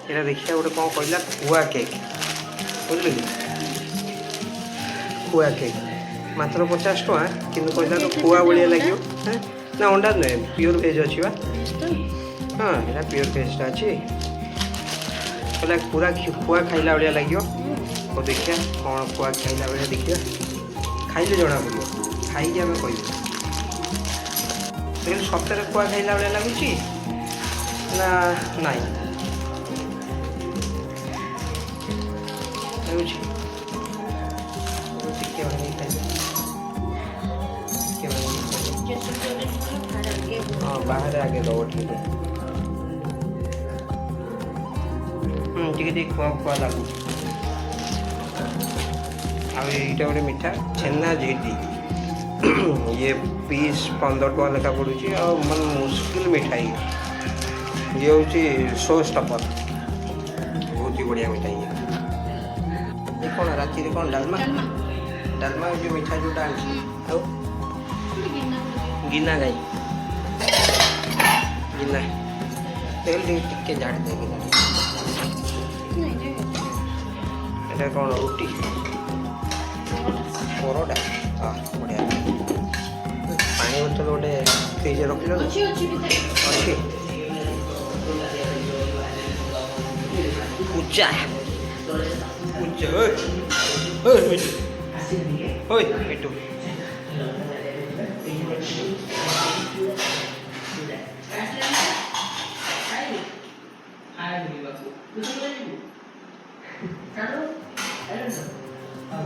এটা देखिए गोटे कौन कहला खुआ केक बुझल कि खुआ केक मात्र 50 टका कि कहला तो खुआ भाया लगे ना अंडा नुहे प्योर भेज अच्छी हाँ यहाँ प्योर भेजटा अच्छी कहला पूरा खुआ खाइला भाया लगे तो देखिए कौन खुआ खाइला भाया देखिए खाइले जना पड़ो खाई आम कह सप्ताह खुआ खाइला भाया लगुच ना नाई हाँ बाहर आगे दो ठीक है खुआ खुआ लगू आईटा गोटे मिठा छेना झिटी ये पीस 15 टका लेखा पड़ू मन मुस्किल मिठाई ये हूँ शो स्टपर बहुत ही बढ़िया मिठाई है ये कौन राति कौन डालमा डालमा जो मिठा जो आउ गिना गाई गिना तेल टिके झाड़ दे गिना এটা कौन रुटी परोटा हाँ बढ़िया पानी बोतल गोटे फ्रिज रखिल अच्छी पूजा पूजा ओए मिट्टू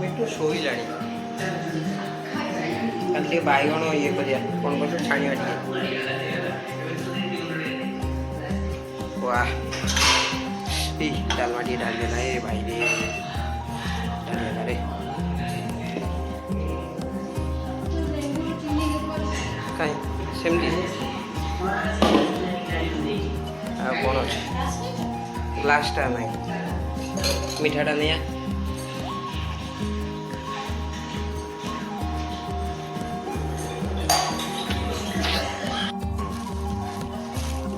मिट्टू शोला खाली बैगण ये करिया कौन कर छाणी वाह डालमा टी डाल देना है भाई रे डाल देना रे कहीं सेमती कौन अच्छे ग्लासटा ना मिठाटा नहीं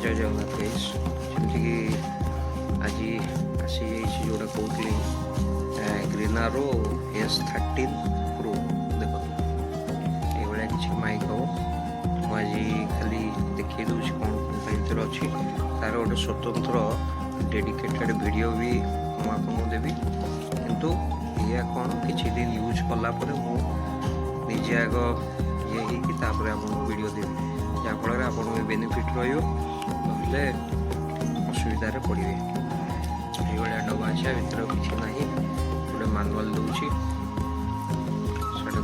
जय जगन्नाथ गाइस जमीक आज आसी जोटा कहती ग्रीनारो S13 प्रो देख ये किसी माइक हम मुझे खाली देखी दूसरी कौन भर अच्छी तार गोटे स्वतंत्र डेडिकेटेड वीडियो भी मुझे देवी किंतु ये कौन किसी दिन यूज कलापर मुझे आग ये आपको वीडियो देवी जहाँफल आप बेनिफिट रे असुविधा पड़े ये डबा अच्छे भर किसी ना गोटे मानुआल दूसरी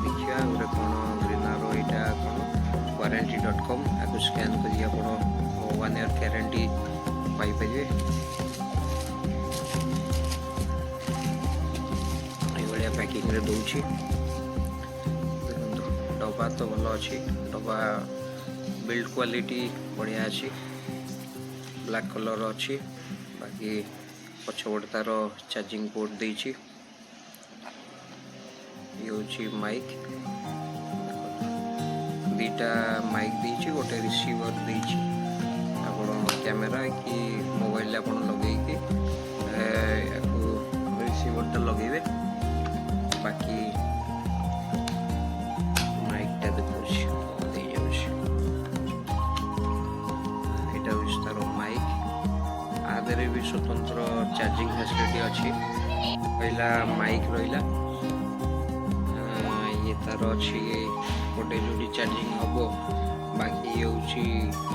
देखिए गोटे कौन ग्रीनारो यहाँ कौन वारंटी.com आपको स्कैन करिए आप 1 ईयर गारंटी पाइपर ये पैकिंग दूसरी डबा तो भल अच्छी डबा बिल्ड क्वालिटी बढ़िया अच्छी ब्लैक कलर अच्छी बाकी पछपटे तार चार्जिंग पोर्ट देछि ये हूँ माइक दीटा माइक देछि गोटे रिसीवर देछि आपण कैमेरा कि मोबाइल आप लगे रिसीवर टा लगे बाकी माइकटा देखुछि तार माइक आदि भी स्वतंत्र चार्जिंग फैसिलिटी अच्छी पहला माइक रहा ये तार अच्छी गोटे जो चार्जिंग हम बाकी ये हूँ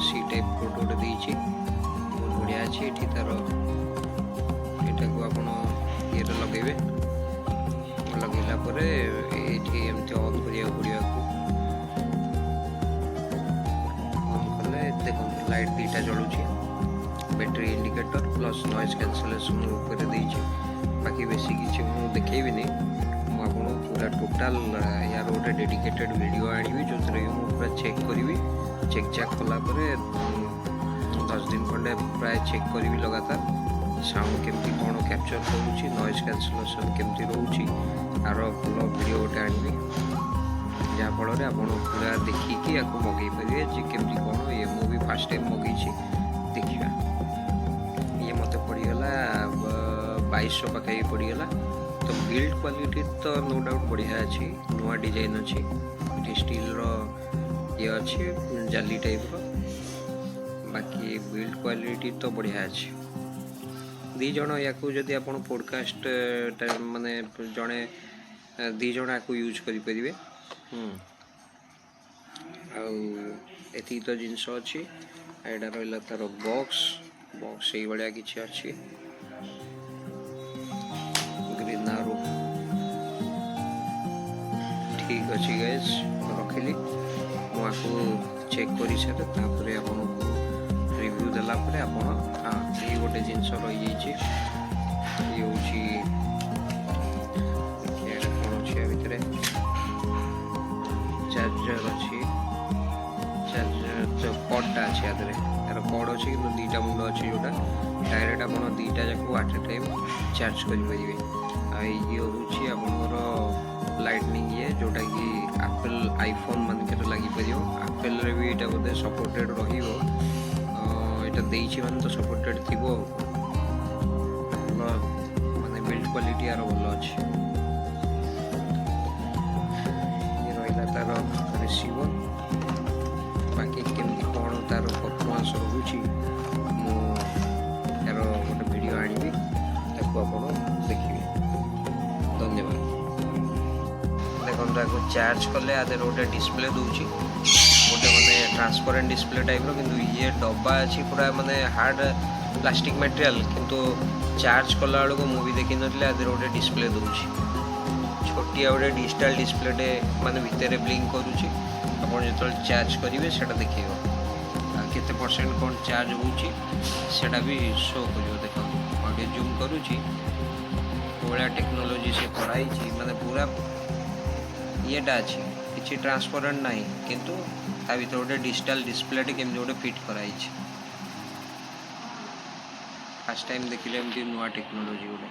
सी टाइप पोर्ट गोटे देछि बहुत बढ़िया अच्छी ये तार यहाँ को आप ये लगे लगेला ये एमती ऑन करिया पड़िया देखो लाइट दीटा जलुची battery indicator plus noise cancellation ऊपर देछि बाकी बेसी किसी मुझे देखेबी नहीं मुझे पूरा टोटाल यार गोटे डेडिकेटेड वीडियो आनी जो पूरा चेक करी चेक चेक कलापर 10 दिन खंडे प्राय चेक करी लगातार साउंड केमती कौन कैप्चर करुँची नॉइज कैंसलेशन केमती रोची आर भल वीडियो गोटे आनी जहाँफल आप पूरा देखिकी आपको मगई पारे केमती कौन ये मुझे फास्ट टाइम मगई देखा ये मत पड़गला 2200 पाखाई पड़गला। तो बिल्ड क्वालिटी तो नो डाउट बढ़िया अच्छी, नुआ डिजाइन अच्छी, स्टील रो ये अच्छी जाली टाइप रो, बाकी बिल्ड क्वालिटी तो बढ़िया अच्छी। दी जण या जदि आप पॉडकास्ट माने जड़े दी जण या यूज करें। आती तो जिनस अच्छी एटा रहा तार बॉक्स से भाया किसी अच्छी ग्रीन आरो ठीक अच्छी गाइस रखिली मुझे चेक कर सारे आपको रिव्यू देला परे आपण हाँ ये गोटे जिनस रही ये हूँ कौन अच्छे भितर चार्जर अच्छी चार्जर जो कॉडटा अच्छे यार यार कॉड अच्छे कि दुईटा मुंड अच्छे जोटा डायरेक्ट आप दुईटा जाक एट ए टाइम चार्ज करेंगे। ये हूँ आपंकर लाइटनिंग ये जोटा कि एप्पल आईफोन मानक लगिपर एप्पल भी यहाँ बोधे सपोर्टेड रही माने तो सपोर्टेड थी माने बिल्ड क्वालिटी यार भल अच्छे। ये रहा तार रिसीवर बाकी केमती कौन तार परफॉर्मेंस रोचे यार गोटे वीडियो आनिबी ताको आपण देखिए। धन्यवाद। देखो चार्ज कले आधे गोटे डिस्प्ले दूची गोटे माने ट्रांसपेरेंट डिस्प्ले टाइप रो किंतु ये डब्बा अच्छी पूरा माने हार्ड प्लास्टिक मटेरियल किंतु चार्ज कला बेलू मुझे देखी नथिले आधे गोटे डिस्प्ले दूची छोटिया गोटे डिजिटल डिस्प्ले माने भितर ब्लिंक करुची आपन जो चार्ज करेंगे से देखिए केते परसेंट कौन चार्ज होटा भी शो कर देख ऑडियो जूम करुची भाया टेक्नोलोजी से कराई माने पूरा येटा अच्छी किसी ट्रांसपेरेंट ना किंतु ता भीतर गोटे डिजिटल डिस्प्ले केमती गोटे फिट कराई फर्स्ट टाइम देखिले एमती नुआ टेक्नोलोजी गोटे।